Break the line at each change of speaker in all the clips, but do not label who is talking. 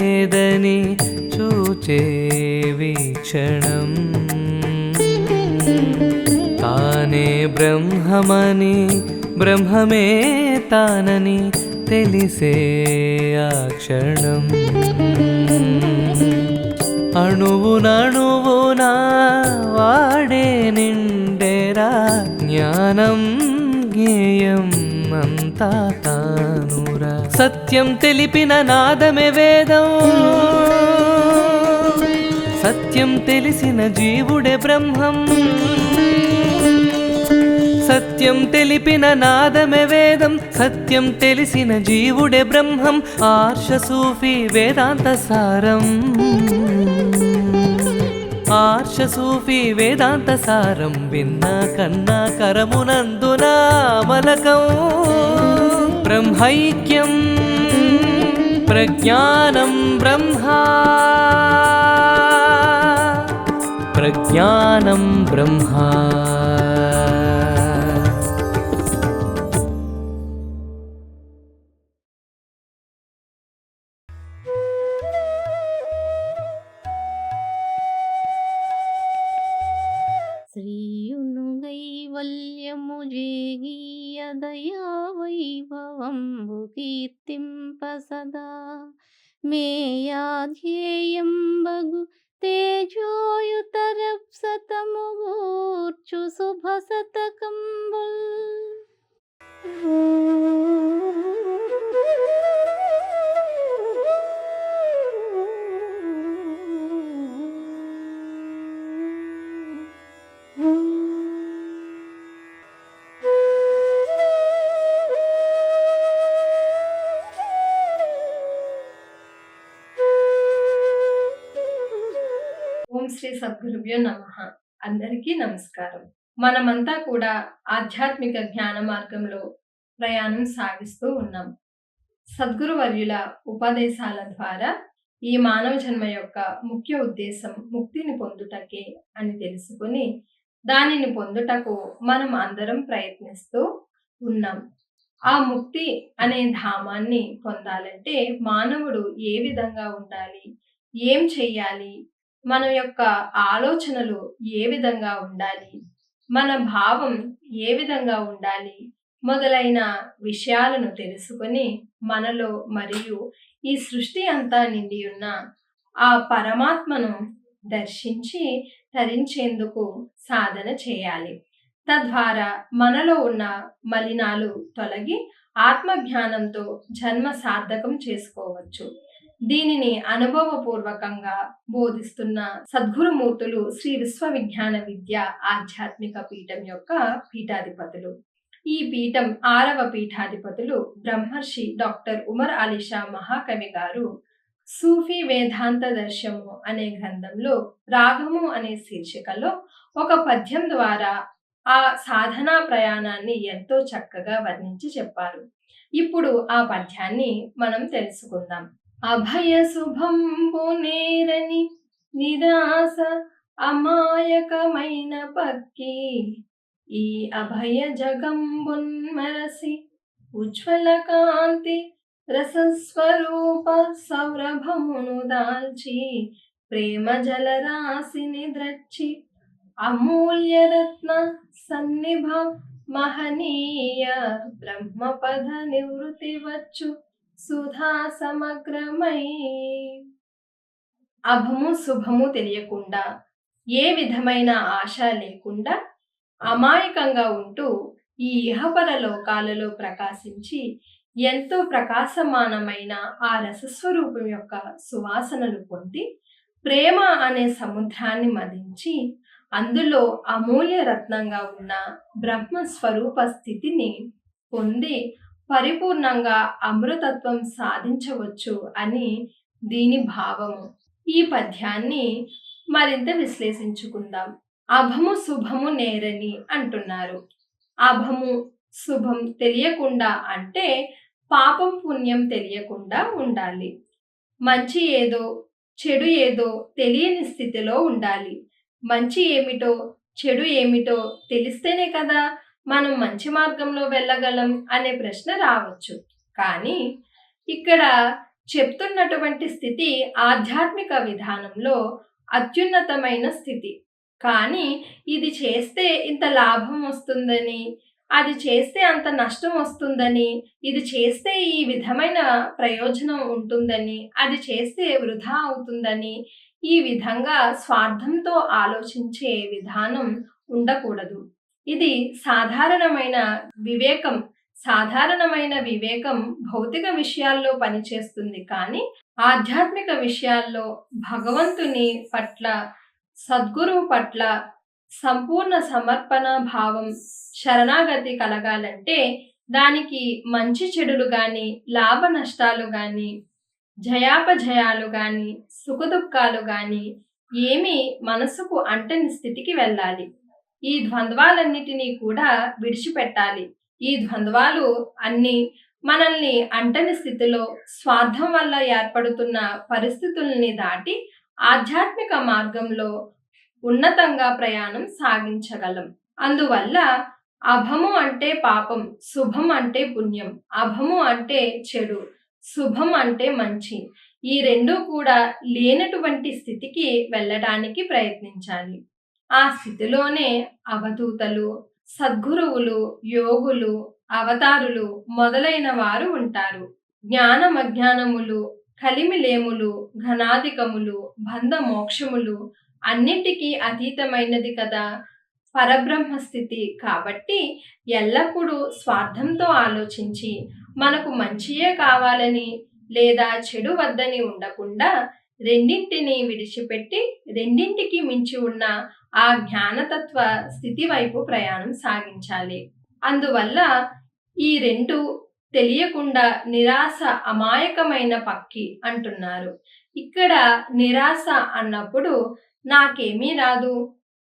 లేదని చూచే వీక్షణం తానే బ్రహ్మమని బ్రహ్మమే తానని తెలిసే ఆ క్షణం అణువునణువునా వాడే నిండెరా జ్ఞానం జ్ఞేయం అంతా తానురా సత్యం తెలిపిన నాదమే వేదం సత్యం తెలిసిన జీవుడే బ్రహ్మం సత్యం తెలిపిన నాదమే వేదం సత్యం తెలిసిన జీవుడే బ్రహ్మం ఆర్ష సూఫీ వేదాంత సారం ఆర్ష సూఫీ వేదాంత సారం విన్నా కన్నా కరమునందున మలకం బ్రహ్మైక్యం ప్రజ్ఞానం బ్రహ్మా ప్రజ్ఞానం బ్రహ్మా
శ్రీయును కైవల్యము జేగీయ దయా వైభవంబు కీర్తింప సదా మేయాధ్యేయంబగు తేజోయుతరప్సతము గూర్చు శుభ శతకంబుల్
ఓం శ్రీ సద్గురుభ్యో నమః. అందరికీ నమస్కారం. మనమంతా కూడా ఆధ్యాత్మిక జ్ఞాన మార్గంలో ప్రయాణం సాగిస్తూ ఉన్నాం. సద్గురు వర్యుల ఉపదేశాల ద్వారా ఈ మానవ జన్మ యొక్క ముఖ్య ఉద్దేశం ముక్తిని పొందుటకే అని తెలుసుకుని దానిని పొందుటకు మనం అందరం ప్రయత్నిస్తూ ఉన్నాం. ఆ ముక్తి అనే ధామాన్ని పొందాలంటే మానవుడు ఏ విధంగా ఉండాలి, ఏం చెయ్యాలి, మన యొక్క ఆలోచనలు ఏ విధంగా ఉండాలి, మన భావం ఏ విధంగా ఉండాలి మొదలైన విషయాలను తెలుసుకొని మనలో మరియు ఈ సృష్టి అంతా నిండి ఉన్న ఆ పరమాత్మను దర్శించి తరించేందుకు సాధన చేయాలి. తద్వారా మనలో ఉన్న మలినాలు తొలగి ఆత్మజ్ఞానంతో జన్మ సార్థకం చేసుకోవచ్చు. దీనిని అనుభవపూర్వకంగా బోధిస్తున్న సద్గురుమూర్తులు శ్రీ విశ్వవిజ్ఞాన విద్య ఆధ్యాత్మిక పీఠం యొక్క పీఠాధిపతులు. ఈ పీఠం 6వ పీఠాధిపతులు బ్రహ్మర్షి డాక్టర్ ఉమర్ అలీషా మహాకవి గారు సూఫీ వేదాంత దర్శము అనే గ్రంథంలో రాగము అనే శీర్షికలో ఒక పద్యం ద్వారా ఆ సాధనా ప్రయాణాన్ని ఎంతో చక్కగా వర్ణించి చెప్పారు. ఇప్పుడు ఆ పద్యాన్ని మనం తెలుసుకుందాం. అభయ శుభంబు నేరని నిరాశ అమాయకమైన పక్కి ఈ అభయ జగంబున్మరసి ఉజ్వల కాంతి రసస్వరూప సౌరభమును దాల్చి ప్రేమ జలరాశిని ద్రచ్చి అమూల్య రత్న సన్నిభ మహనీయ బ్రహ్మపద నివృత్తి వచ్చు సుధా సమగ్రమై. అభము శుభము తెలియకుండా ఏ విధమైన ఆశ లేకుండా అమాయకంగా ఉంటూ ఈ ఇహపర లోకాలలో ప్రకాశించి ఎంతో ప్రకాశమానమైన ఆ రసస్వరూపం యొక్క సువాసనలు పొంది ప్రేమ అనే సముద్రాన్ని మదించి అందులో అమూల్య రత్నంగా ఉన్న బ్రహ్మస్వరూప స్థితిని పొంది పరిపూర్ణంగా అమృతత్వం సాధించవచ్చు అని దీని భావము. ఈ పద్యాన్ని మరింత విశ్లేషించుకుందాం. అభము శుభము నేరని అంటున్నారు. అభము శుభం తెలియకుండా అంటే పాపం పుణ్యం తెలియకుండా ఉండాలి. మంచి ఏదో చెడు ఏదో తెలియని స్థితిలో ఉండాలి. మంచి ఏమిటో చెడు ఏమిటో తెలిస్తేనే కదా మనం మంచి మార్గంలో వెళ్ళగలం అనే ప్రశ్న రావచ్చు. కానీ ఇక్కడ చెప్తున్నటువంటి స్థితి ఆధ్యాత్మిక విధానంలో అత్యున్నతమైన స్థితి. కానీ ఇది చేస్తే ఇంత లాభం వస్తుందని, అది చేస్తే అంత నష్టం వస్తుందని, ఇది చేస్తే ఈ విధమైన ప్రయోజనం ఉంటుందని, అది చేస్తే వృధా అవుతుందని, ఈ విధంగా స్వార్థంతో ఆలోచించే విధానం ఉండకూడదు. ఇది సాధారణమైన వివేకం. సాధారణమైన వివేకం భౌతిక విషయాల్లో పనిచేస్తుంది, కానీ ఆధ్యాత్మిక విషయాల్లో భగవంతుని పట్ల, సద్గురువు పట్ల సంపూర్ణ సమర్పణ భావం, శరణాగతి కలగాలంటే దానికి మంచి చెడులు గాని, లాభ నష్టాలు గాని, జయాపజయాలు గాని, సుఖదుఖాలు గాని ఏమీ మనసుకు అంటని స్థితికి వెళ్ళాలి. ఈ ద్వంద్వాలన్నిటినీ కూడా విడిచిపెట్టాలి. ఈ ద్వంద్వాలు అన్నీ మనల్ని అంటని స్థితిలో, స్వార్థం వల్ల ఏర్పడుతున్న పరిస్థితుల్ని దాటి ఆధ్యాత్మిక మార్గంలో ఉన్నతంగా ప్రయాణం సాగించగలం. అందువల్ల అభము అంటే పాపం, శుభం అంటే పుణ్యం. అభము అంటే చెడు, శుభం అంటే మంచి. ఈ రెండూ కూడా లేనటువంటి స్థితికి వెళ్ళడానికి ప్రయత్నించాలి. ఆ స్థితిలోనే అవధూతలు, సద్గురువులు, యోగులు, అవతారులు మొదలైన వారు ఉంటారు. జ్ఞానమజ్ఞానములు, కలిమిలేములు, ఘనాధికములు, బంధ మోక్షములు అన్నింటికీ అతీతమైనది కదా పరబ్రహ్మ స్థితి. కాబట్టి ఎల్లప్పుడూ స్వార్థంతో ఆలోచించి మనకు మంచియే కావాలని లేదా చెడు వద్దని ఉండకుండా రెండింటిని విడిచిపెట్టి రెండింటికి మించి ఉన్న ఆ జ్ఞానతత్వ స్థితి వైపు ప్రయాణం సాగించాలి. అందువల్ల ఈ రెండు తెలియకుండా నిరాశ అమాయకమైన పక్షి అంటున్నారు. ఇక్కడ నిరాశ అన్నప్పుడు నాకేమీ రాదు,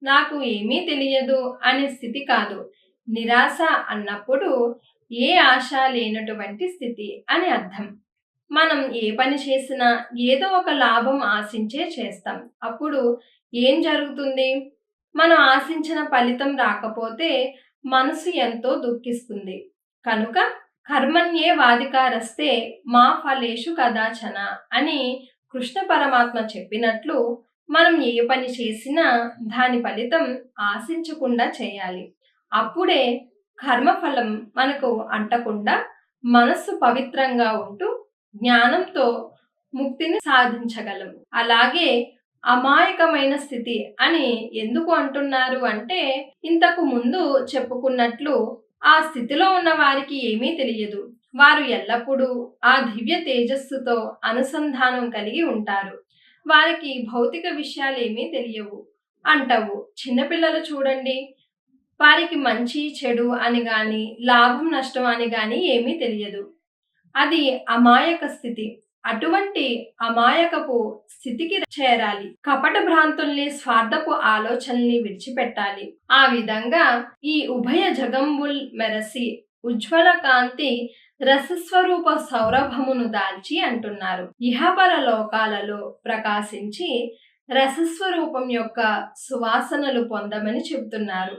నాకు ఏమీ తెలియదు అనే స్థితి కాదు. నిరాశ అన్నప్పుడు ఏ ఆశ లేనటువంటి స్థితి అని అర్థం. మనం ఏ పని చేసినా ఏదో ఒక లాభం ఆశించే చేస్తాం. అప్పుడు ఏం జరుగుతుంది? మనం ఆశించిన ఫలితం రాకపోతే మనసు ఎంతో దుఃఖిస్తుంది. కనుక కర్మణ్యే వాధికారస్తే మా ఫలేషు కదాచన అని కృష్ణ పరమాత్మ చెప్పినట్లు మనం ఏ పని చేసినా దాని ఫలితం ఆశించకుండా చేయాలి. అప్పుడే కర్మఫలం మనకు అంటకుండా మనస్సు పవిత్రంగా ఉంటూ జ్ఞానంతో ముక్తిని సాధించగలం. అలాగే అమాయకమైన స్థితి అని ఎందుకు అంటున్నారు అంటే, ఇంతకు ముందు చెప్పుకున్నట్లు ఆ స్థితిలో ఉన్న వారికి ఏమీ తెలియదు. వారు ఎల్లప్పుడూ ఆ దివ్య తేజస్సుతో అనుసంధానం కలిగి ఉంటారు. వారికి భౌతిక విషయాలు ఏమీ తెలియవు అంటావు. చిన్నపిల్లలు చూడండి, వారికి మంచి చెడు అని గాని, లాభం నష్టం అని గాని ఏమీ తెలియదు. అది అమాయక స్థితి. అటువంటి అమాయకపు స్థితికి చేరాలి. కపట భ్రాంతుల్ని, స్వార్థపు ఆలోచనల్ని విడిచిపెట్టాలి. ఆ విధంగా ఈ ఉభయ జగంబుల్ మెరసి ఉజ్వల కాంతి రసస్వరూప సౌరభమును దాల్చి అంటున్నారు. ఇహపర లోకాలలో ప్రకాశించి రసస్వరూపం యొక్క సువాసనలు పొందమని చెబుతున్నారు.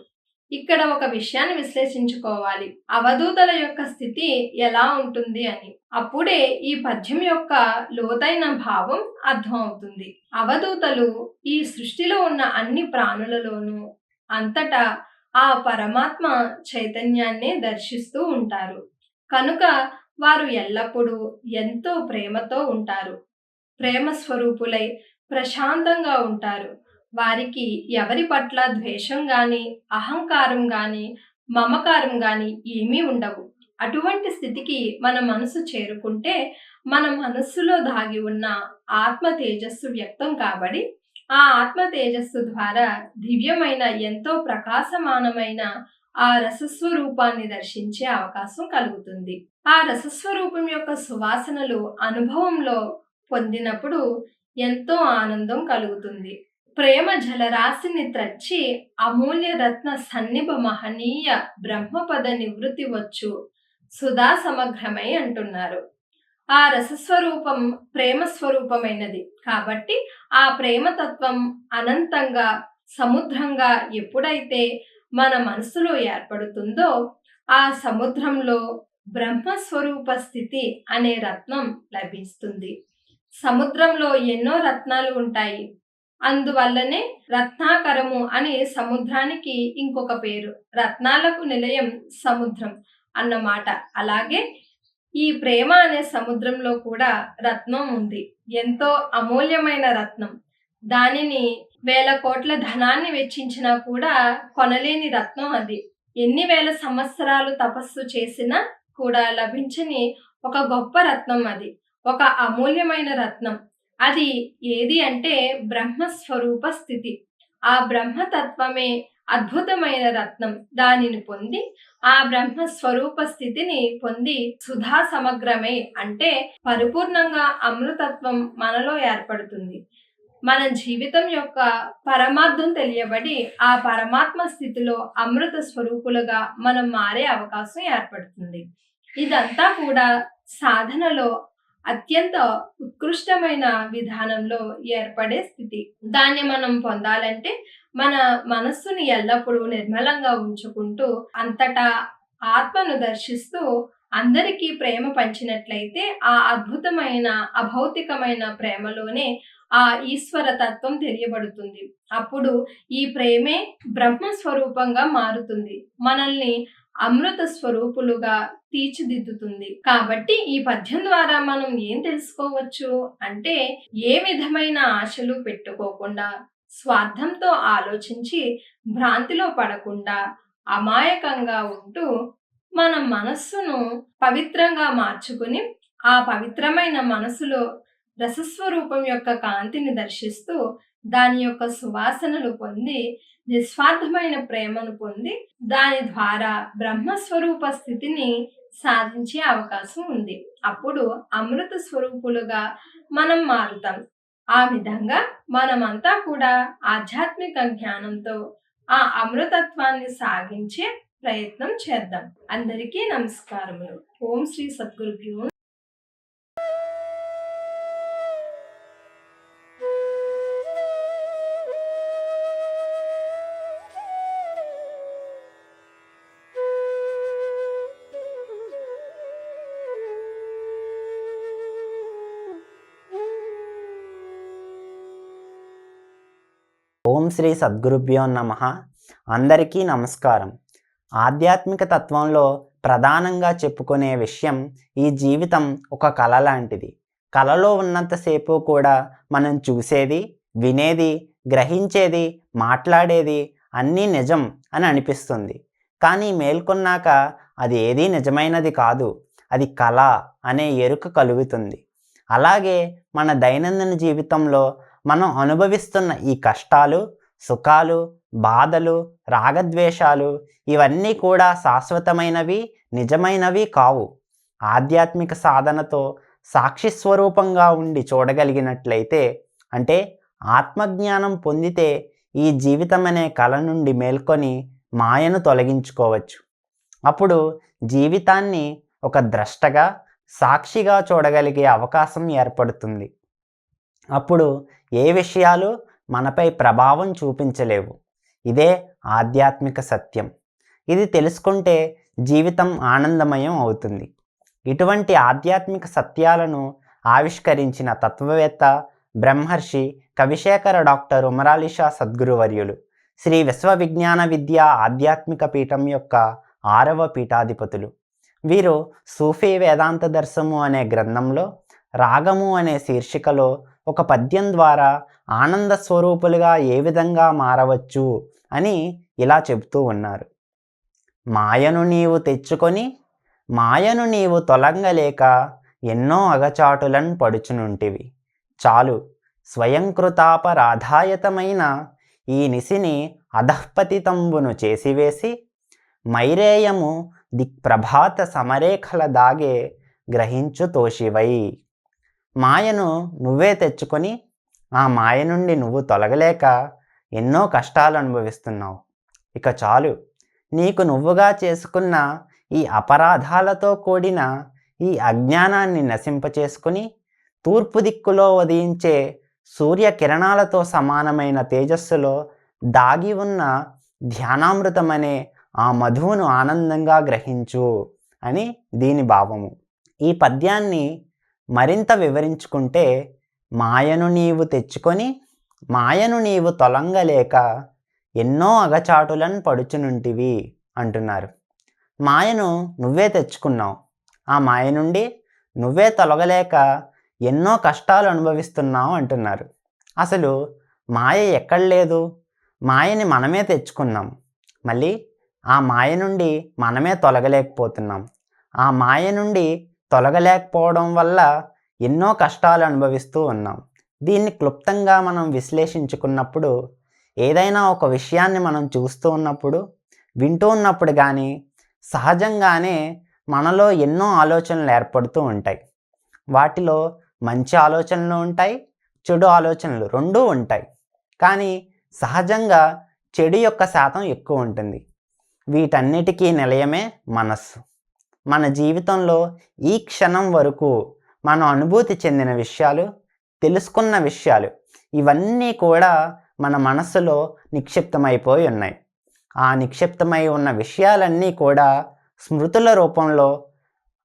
ఇక్కడ ఒక విషయాన్ని విశ్లేషించుకోవాలి. అవధూతల యొక్క స్థితి ఎలా ఉంటుంది అని. అప్పుడే ఈ పద్యం యొక్క లోతైన భావం అర్థమవుతుంది. అవధూతలు ఈ సృష్టిలో ఉన్న అన్ని ప్రాణులలోనూ అంతటా ఆ పరమాత్మ చైతన్యాన్నే దర్శిస్తూ ఉంటారు. కనుక వారు ఎల్లప్పుడూ ఎంతో ప్రేమతో ఉంటారు. ప్రేమ స్వరూపులై ప్రశాంతంగా ఉంటారు. వారికి ఎవరి పట్ల ద్వేషం గాని, అహంకారం గాని, మమకారం గాని ఏమీ ఉండవు. అటువంటి స్థితికి మన మనసు చేరుకుంటే మన మనస్సులో దాగి ఉన్న ఆత్మ తేజస్సు వ్యక్తం కాబడి ఆ ఆత్మ తేజస్సు ద్వారా దివ్యమైన ఎంతో ప్రకాశమానమైన ఆ రసస్వరూపాన్ని దర్శించే అవకాశం కలుగుతుంది. ఆ రసస్వరూపం యొక్క సువాసనలు అనుభవంలో పొందినప్పుడు ఎంతో ఆనందం కలుగుతుంది. ప్రేమ జలరాశిని త్రచ్చి అమూల్య రత్న సన్నిభ మహనీయ బ్రహ్మపద నివృత్తి వచ్చు సుధా సమగ్రమై అంటున్నారు. ఆ రసస్వరూపం ప్రేమ స్వరూపమైనది కాబట్టి ఆ ప్రేమతత్వం అనంతంగా సముద్రంగా ఎప్పుడైతే మన మనసులో ఏర్పడుతుందో ఆ సముద్రంలో బ్రహ్మస్వరూప స్థితి అనే రత్నం లభిస్తుంది. సముద్రంలో ఎన్నో రత్నాలు ఉంటాయి. అందువల్లనే రత్నాకరము అనే సముద్రానికి ఇంకొక పేరు. రత్నాలకు నిలయం సముద్రం అన్నమాట. అలాగే ఈ ప్రేమ అనే సముద్రంలో కూడా రత్నం ఉంది. ఎంతో అమూల్యమైన రత్నం. దానిని 1000 కోట్ల ధనాన్ని వెచ్చించినా కూడా కొనలేని రత్నం అది. ఎన్ని వేల సంవత్సరాలు తపస్సు చేసినా కూడా లభించని ఒక గొప్ప రత్నం అది. ఒక అమూల్యమైన రత్నం. అది ఏది అంటే బ్రహ్మస్వరూప స్థితి. ఆ బ్రహ్మతత్వమే అద్భుతమైన రత్నం. దానిని పొంది ఆ బ్రహ్మస్వరూప స్థితిని పొంది సుధా సమగ్రమే అంటే పరిపూర్ణంగా అమృతత్వం మనలో ఏర్పడుతుంది. మన జీవితం యొక్క పరమార్థం తెలియబడి ఆ పరమాత్మ స్థితిలో అమృత స్వరూపులుగా మనం మారే అవకాశం ఏర్పడుతుంది. ఇదంతా కూడా సాధనలో అత్యంత ఉత్కృష్టమైన విధానంలో ఏర్పడే స్థితి. దాన్ని మనం పొందాలంటే మన మనస్సుని ఎల్లప్పుడూ నిర్మలంగా ఉంచుకుంటూ అంతటా ఆత్మను దర్శిస్తూ అందరికీ ప్రేమ పంచినట్లయితే ఆ అద్భుతమైన అభౌతికమైన ప్రేమలోనే ఆ ఈశ్వర తత్వం తెలియబడుతుంది. అప్పుడు ఈ ప్రేమే బ్రహ్మస్వరూపంగా మారుతుంది. మనల్ని అమృత స్వరూపులుగా తీర్చిదిద్దుతుంది. కాబట్టి ఈ పద్యం ద్వారా మనం ఏం తెలుసుకోవచ్చు అంటే ఏ విధమైన ఆశలు పెట్టుకోకుండా స్వార్థంతో ఆలోచించి భ్రాంతిలో పడకుండా అమాయకంగా ఉంటూ మన మనస్సును పవిత్రంగా మార్చుకుని ఆ పవిత్రమైన మనసులో రసస్వరూపం యొక్క కాంతిని దర్శిస్తూ దాని యొక్క సువాసనలు పొంది నిస్వార్థమైన ప్రేమను పొంది దాని ద్వారా బ్రహ్మస్వరూప స్థితిని సాధించే అవకాశం ఉంది. అప్పుడు అమృత స్వరూపులుగా మనం మారుతాం. ఆ విధంగా మనమంతా కూడా ఆధ్యాత్మిక జ్ఞానంతో ఆ అమృతత్వాన్ని సాగించే ప్రయత్నం చేద్దాం. అందరికీ నమస్కారములు. ఓం శ్రీ సద్గురుభ్యో.
ఓం శ్రీ సద్గురుభ్యో నమః. అందరికీ నమస్కారం. ఆధ్యాత్మిక తత్వంలో ప్రధానంగా చెప్పుకునే విషయం ఈ జీవితం ఒక కళ లాంటిది. కళలో ఉన్నంతసేపు కూడా మనం చూసేది, వినేది, గ్రహించేది, మాట్లాడేది అన్నీ నిజం అని అనిపిస్తుంది. కానీ మేల్కొన్నాక అది ఏదీ నిజమైనది కాదు, అది కళ అనే ఎరుక కలుగుతుంది. అలాగే మన దైనందిన జీవితంలో మనం అనుభవిస్తున్న ఈ కష్టాలు, సుఖాలు, బాధలు, రాగద్వేషాలు ఇవన్నీ కూడా శాశ్వతమైనవి, నిజమైనవి కావు. ఆధ్యాత్మిక సాధనతో సాక్షి స్వరూపంగా ఉండి చూడగలిగినట్లయితే, అంటే ఆత్మజ్ఞానం పొందితే ఈ జీవితం అనే కళ నుండి మేల్కొని మాయను తొలగించుకోవచ్చు. అప్పుడు జీవితాన్ని ఒక ద్రష్టగా, సాక్షిగా చూడగలిగే అవకాశం ఏర్పడుతుంది. అప్పుడు ఏ విషయాలు మనపై ప్రభావం చూపించలేవు. ఇదే ఆధ్యాత్మిక సత్యం. ఇది తెలుసుకుంటే జీవితం ఆనందమయం అవుతుంది. ఇటువంటి ఆధ్యాత్మిక సత్యాలను ఆవిష్కరించిన తత్వవేత్త, బ్రహ్మర్షి, కవిశేఖర డాక్టర్ ఉమరాలి షా సద్గురువర్యులు శ్రీ విశ్వవిజ్ఞాన విద్యా ఆధ్యాత్మిక పీఠం యొక్క 6వ పీఠాధిపతులు. వీరు సూఫీ వేదాంత దర్శము అనే గ్రంథంలో రాగము అనే శీర్షికలో ఒక పద్యం ద్వారా ఆనంద స్వరూపులుగా ఏ విధంగా మారవచ్చు అని ఇలా చెబుతూ ఉన్నారు. మాయను నీవు తెచ్చుకొని మాయను నీవు తొలంగలేక ఎన్నో అగచాటులను పడుచునుంటివి. చాలు స్వయంకృతాపరాధాయతమైన ఈ నిసిని అధఃపతితంబును చేసివేసి మైరేయము దిక్ప్రభాత సమరేఖల దాగే గ్రహించు తోషివై. మాయను నువ్వే తెచ్చుకొని ఆ మాయ నుండి నువ్వు తొలగలేక ఎన్నో కష్టాలు అనుభవిస్తున్నావు. ఇక చాలు, నీకు నువ్వుగా చేసుకున్న ఈ అపరాధాలతో కూడిన ఈ అజ్ఞానాన్ని నశింపచేసుకుని తూర్పు దిక్కులో ఉదయించే సూర్యకిరణాలతో సమానమైన తేజస్సులో దాగి ఉన్న ధ్యానామృతమనే ఆ మధువును ఆనందంగా గ్రహించు అని దీని భావము. ఈ పద్యాన్ని మరింత వివరించుకుంటే, మాయను నీవు తెచ్చుకొని మాయను నీవు తొలంగలేక ఎన్నో అగచాటులను పడుచునుంటివి అంటున్నారు. మాయను నువ్వే తెచ్చుకున్నావు, ఆ మాయ నుండి నువ్వే తొలగలేక ఎన్నో కష్టాలు అనుభవిస్తున్నావు అంటున్నారు. అసలు మాయ ఎక్కడ లేదు, మాయని మనమే తెచ్చుకున్నాం, మళ్ళీ ఆ మాయ నుండి మనమే తొలగలేకపోతున్నాం. ఆ మాయ నుండి తొలగలేకపోవడం వల్ల ఎన్నో కష్టాలు అనుభవిస్తూ ఉన్నాం. దీన్ని క్లుప్తంగా మనం విశ్లేషించుకున్నప్పుడు, ఏదైనా ఒక విషయాన్ని మనం చూస్తూ ఉన్నప్పుడు, వింటూ ఉన్నప్పుడు కానీ సహజంగానే మనలో ఎన్నో ఆలోచనలు ఏర్పడుతూ ఉంటాయి. వాటిలో మంచి ఆలోచనలు ఉంటాయి, చెడు ఆలోచనలు రెండూ ఉంటాయి. కానీ సహజంగా చెడు యొక్క శాతం ఎక్కువ ఉంటుంది. వీటన్నిటికీ నిలయమే మనస్సు. మన జీవితంలో ఈ క్షణం వరకు మనం అనుభూతి చెందిన విషయాలు, తెలుసుకున్న విషయాలు, ఇవన్నీ కూడా మన మనస్సులో నిక్షిప్తమైపోయి ఉన్నాయి. ఆ నిక్షిప్తమై ఉన్న విషయాలన్నీ కూడా స్మృతుల రూపంలో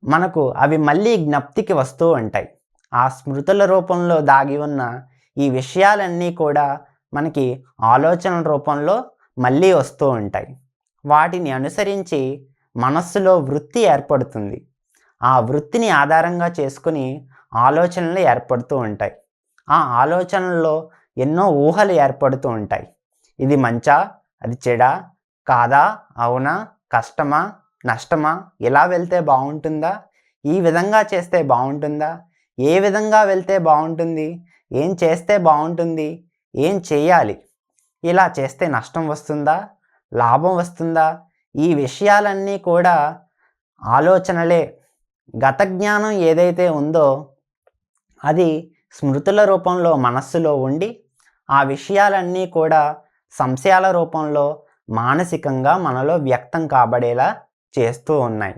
మనకు అవి మళ్ళీ జ్ఞప్తికి వస్తూ ఉంటాయి. ఆ స్మృతుల రూపంలో దాగి ఉన్న ఈ విషయాలన్నీ కూడా మనకి ఆలోచనల రూపంలో మళ్ళీ వస్తూ ఉంటాయి. వాటిని అనుసరించి మనస్సులో వృత్తి ఏర్పడుతుంది. ఆ వృత్తిని ఆధారంగా చేసుకుని ఆలోచనలు ఏర్పడుతూ ఉంటాయి. ఆ ఆలోచనల్లో ఎన్నో ఊహలు ఏర్పడుతూ ఉంటాయి. ఇది మంచా, అది చెడా, కాదా, అవునా, కష్టమా, నష్టమా, ఇలా వెళ్తే బాగుంటుందా, ఈ విధంగా చేస్తే బాగుంటుందా, ఏ విధంగా వెళ్తే బాగుంటుంది, ఏం చేస్తే బాగుంటుంది, ఏం చేయాలి, ఇలా చేస్తే నష్టం వస్తుందా, లాభం వస్తుందా, ఈ విషయాలన్నీ కూడా ఆలోచనలే. గత జ్ఞానం ఏదైతే ఉందో అది స్మృతుల రూపంలో మనస్సులో ఉండి, ఆ విషయాలన్నీ కూడా సంశయాల రూపంలో మానసికంగా మనలో వ్యక్తం కాబడేలా చేస్తూ ఉన్నాయి.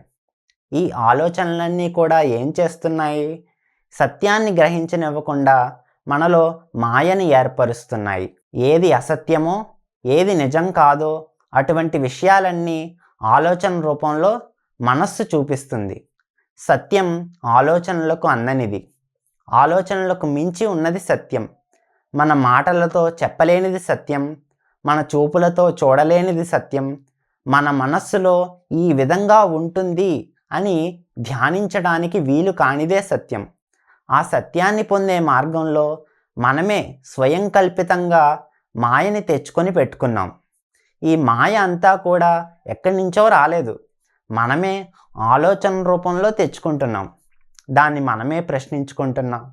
ఈ ఆలోచనలన్నీ కూడా ఏం చేస్తున్నాయి? సత్యాన్ని గ్రహించనివ్వకుండా మనలో మాయని ఏర్పరుస్తున్నాయి. ఏది అసత్యమో, ఏది నిజం కాదో అటువంటి విషయాలన్నీ ఆలోచన రూపంలో మనస్సు చూపిస్తుంది. సత్యం ఆలోచనలకు అందనిది, ఆలోచనలకు మించి ఉన్నది సత్యం. మన మాటలతో చెప్పలేనిది సత్యం, మన చూపులతో చూడలేనిది సత్యం, మన మనస్సులో ఈ విధంగా ఉంటుంది అని ధ్యానించడానికి వీలు కానిదే సత్యం. ఆ సత్యాన్ని పొందే మార్గంలో మనమే స్వయం కల్పితంగా మాయని తెచ్చుకొని పెట్టుకున్నాం. ఈ మాయ అంతా కూడా ఎక్కడి నుంచో రాలేదు, మనమే ఆలోచన రూపంలో తెచ్చుకుంటున్నాం. దాన్ని మనమే ప్రశ్నించుకుంటున్నాం.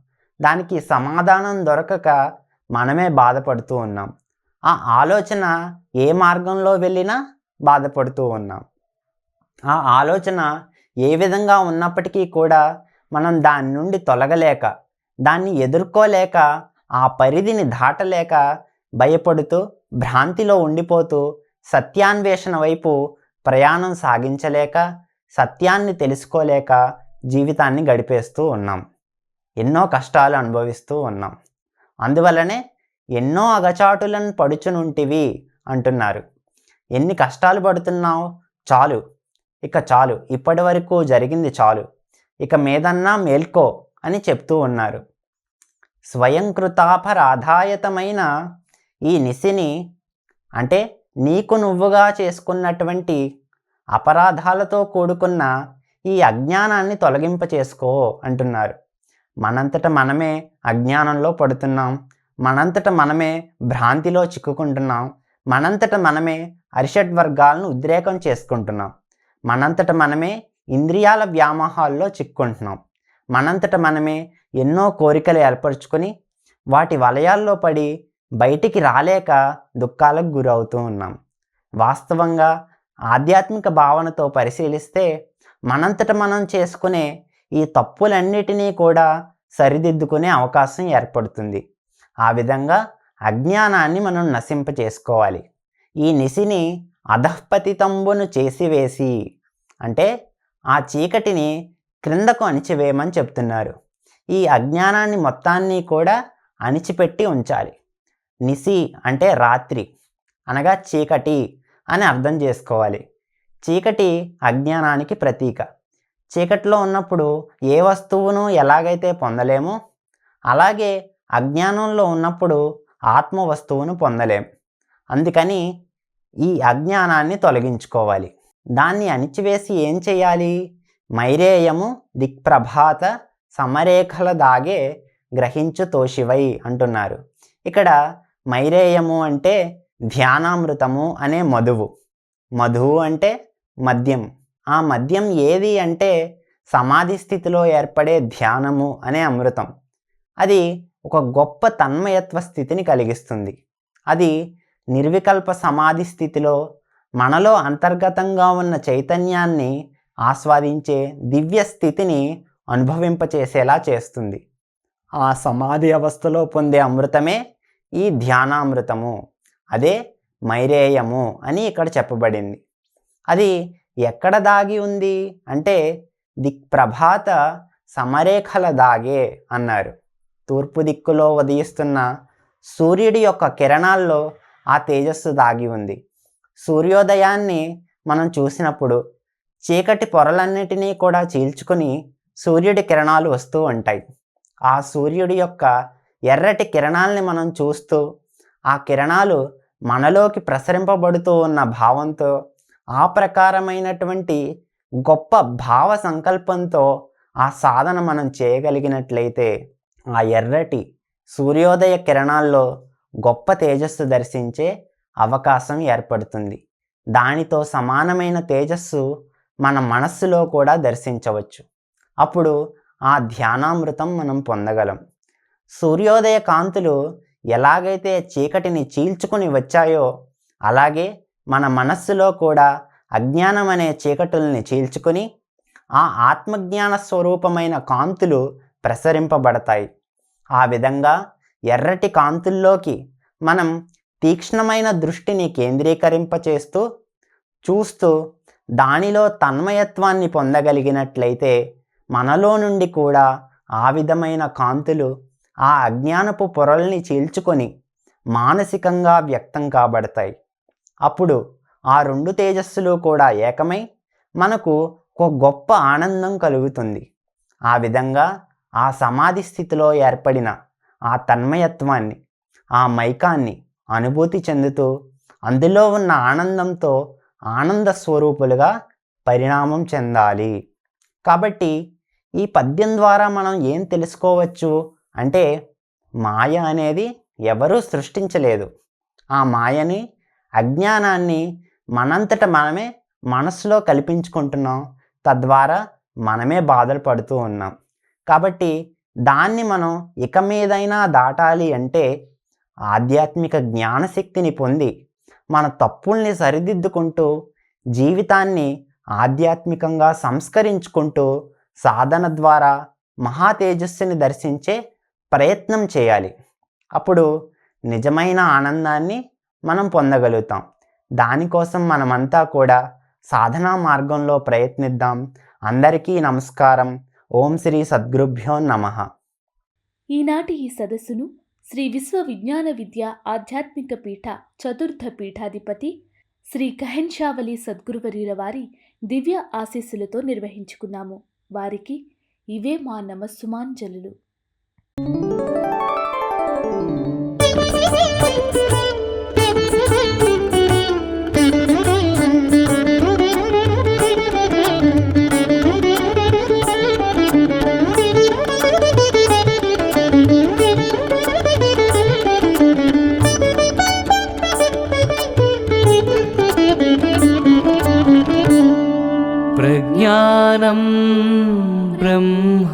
దానికి సమాధానం దొరకక మనమే బాధపడుతూ ఉన్నాం. ఆ ఆలోచన ఏ మార్గంలో వెళ్ళినా బాధపడుతూ ఉన్నాం. ఆ ఆలోచన ఏ విధంగా ఉన్నప్పటికీ కూడా మనం దాని నుండి తొలగలేక, దాన్ని ఎదుర్కోలేక, ఆ పరిధిని దాటలేక భయపడుతూ భ్రాంతిలో ఉండిపోతూ సత్యాన్వేషణ వైపు ప్రయాణం సాగించలేక, సత్యాన్ని తెలుసుకోలేక జీవితాన్ని గడిపేస్తూ ఉన్నాం. ఎన్నో కష్టాలు అనుభవిస్తూ ఉన్నాం. అందువల్లనే ఎన్నో అగచాటులను పడుచునుంటివి అంటున్నారు. ఎన్ని కష్టాలు పడుతున్నావు, చాలు, ఇక చాలు, ఇప్పటి వరకు జరిగింది చాలు, ఇక మీదన్నా మేల్కో అని చెప్తూ ఉన్నారు. స్వయంకృతాపరాధాయతమైన ఈ నిశిని, అంటే నీకు నువ్వుగా చేసుకున్నటువంటి అపరాధాలతో కూడుకున్న ఈ అజ్ఞానాన్ని తొలగింప చేసుకో అంటున్నారు. మనంతట మనమే అజ్ఞానంలో పడుతున్నాం, మనంతట మనమే భ్రాంతిలో చిక్కుకుంటున్నాం, మనంతట మనమే అరిషడ్ వర్గాలను ఉద్రేకం చేసుకుంటున్నాం, మనంతట మనమే ఇంద్రియాల వ్యామోహాల్లో చిక్కుంటున్నాం, మనంతట మనమే ఎన్నో కోరికలు ఏర్పరచుకొని వాటి వలయాల్లో పడి బయటికి రాలేక దుఃఖాలకు గురవుతూ ఉన్నాం. వాస్తవంగా ఆధ్యాత్మిక భావనతో పరిశీలిస్తే మనంతట మనం చేసుకునే ఈ తప్పులన్నిటినీ కూడా సరిదిద్దుకునే అవకాశం ఏర్పడుతుంది. ఆ విధంగా అజ్ఞానాన్ని మనం నశింపచేసుకోవాలి. ఈ నిశిని అధఃపతితంబును చేసివేసి, అంటే ఆ చీకటిని క్రిందకు అణిచివేయమని చెప్తున్నారు. ఈ అజ్ఞానాన్ని మొత్తాన్ని కూడా అణిచిపెట్టి ఉంచాలి. నిశి అంటే రాత్రి, అనగా చీకటి అని అర్థం చేసుకోవాలి. చీకటి అజ్ఞానానికి ప్రతీక. చీకటిలో ఉన్నప్పుడు ఏ వస్తువును ఎలాగైతే పొందలేమో అలాగే అజ్ఞానంలో ఉన్నప్పుడు ఆత్మ వస్తువును పొందలేం. అందుకని ఈ అజ్ఞానాన్ని తొలగించుకోవాలి. దాన్ని అణిచివేసి ఏం చేయాలి? మైరేయము దిక్ప్రభాత సమరేఖల దాగే గ్రహించు తోషివై అంటున్నారు. ఇక్కడ మైరేయము అంటే ధ్యానామృతము అనే మధువు. మధువు అంటే మద్యం. ఆ మద్యం ఏది అంటే సమాధి స్థితిలో ఏర్పడే ధ్యానము అనే అమృతం. అది ఒక గొప్ప తన్మయత్వ స్థితిని కలిగిస్తుంది. అది నిర్వికల్ప సమాధి స్థితిలో మనలో అంతర్గతంగా ఉన్న చైతన్యాన్ని ఆస్వాదించే దివ్య స్థితిని అనుభవింపచేసేలా చేస్తుంది. ఆ సమాధి అవస్థలో పొందే అమృతమే ఈ ధ్యానామృతము. అదే మైరేయము అని ఇక్కడ చెప్పబడింది. అది ఎక్కడ దాగి ఉంది అంటే దిక్ప్రభాత సమరేఖల దాగే అన్నారు. తూర్పు దిక్కులో ఉదయిస్తున్న సూర్యుడి యొక్క కిరణాల్లో ఆ తేజస్సు దాగి ఉంది. సూర్యోదయాన్ని మనం చూసినప్పుడు చీకటి పొరలన్నిటినీ కూడా చీల్చుకుని సూర్యుడి కిరణాలు వస్తూ ఉంటాయి. ఆ సూర్యుడి యొక్క ఎర్రటి కిరణాలని మనం చూస్తూ ఆ కిరణాలు మనలోకి ప్రసరింపబడుతూ ఉన్న భావంతో ఆ ప్రకారమైనటువంటి గొప్ప భావ సంకల్పంతో ఆ సాధన మనం చేయగలిగినట్లయితే ఆ ఎర్రటి సూర్యోదయ కిరణాల్లో గొప్ప తేజస్సు దర్శించే అవకాశం ఏర్పడుతుంది. దానితో సమానమైన తేజస్సు మన మనస్సులో కూడా దర్శించవచ్చు. అప్పుడు ఆ ధ్యానామృతం మనం పొందగలం. సూర్యోదయ కాంతులు ఎలాగైతే చీకటిని చీల్చుకుని వచ్చాయో అలాగే మన మనస్సులో కూడా అజ్ఞానం అనే చీకటుల్ని చీల్చుకుని ఆ ఆత్మజ్ఞాన స్వరూపమైన కాంతులు ప్రసరింపబడతాయి. ఆ విధంగా ఎర్రటి కాంతుల్లోకి మనం తీక్ష్ణమైన దృష్టిని కేంద్రీకరింపచేస్తూ చూస్తూ దానిలో తన్మయత్వాన్ని పొందగలిగినట్లయితే మనలో నుండి కూడా ఆ విధమైన కాంతులు ఆ అజ్ఞానపు పొరల్ని చీల్చుకొని మానసికంగా వ్యక్తం కాబడతాయి. అప్పుడు ఆ రెండు తేజస్సులు కూడా ఏకమై మనకు ఒక గొప్ప ఆనందం కలుగుతుంది. ఆ విధంగా ఆ సమాధి స్థితిలో ఏర్పడిన ఆ తన్మయత్వాన్ని ఆ మైకాన్ని అనుభూతి చెందుతూ అందులో ఉన్న ఆనందంతో ఆనంద స్వరూపులుగా పరిణామం చెందాలి. కాబట్టి ఈ పద్యం ద్వారా మనం ఏం తెలుసుకోవచ్చు అంటే మాయ అనేది ఎవరూ సృష్టించలేదు. ఆ మాయని అజ్ఞానాన్ని మనంతట మనమే మనసులో కల్పించుకుంటున్నాం. తద్వారా మనమే బాధలు పడుతూ ఉన్నాం. కాబట్టి దాన్ని మనం ఇక మీదైనా దాటాలి అంటే ఆధ్యాత్మిక జ్ఞానశక్తిని పొంది మన తప్పుల్ని సరిదిద్దుకుంటూ జీవితాన్ని ఆధ్యాత్మికంగా సంస్కరించుకుంటూ సాధన ద్వారా మహా తేజస్సుని దర్శించే ప్రయత్నం చేయాలి. అప్పుడు నిజమైన ఆనందాన్ని మనం పొందగలుగుతాం. దానికోసం మనమంతా కూడా సాధనా మార్గంలో ప్రయత్నిద్దాం. అందరికీ నమస్కారం. ఓం శ్రీ సద్గురుభ్యో నమః.
ఈనాటి ఈ సదస్సును శ్రీ విశ్వ విజ్ఞాన విద్య ఆధ్యాత్మిక పీఠ చతుర్థ పీఠాధిపతి శ్రీ కహెన్షావలి సద్గురువర్యుల వారి దివ్య ఆశీస్సులతో నిర్వహించుకున్నాము. వారికి ఇవే మా నమస్సుమాంజలులు.
ప్రజ్ఞానం బ్రహ్మ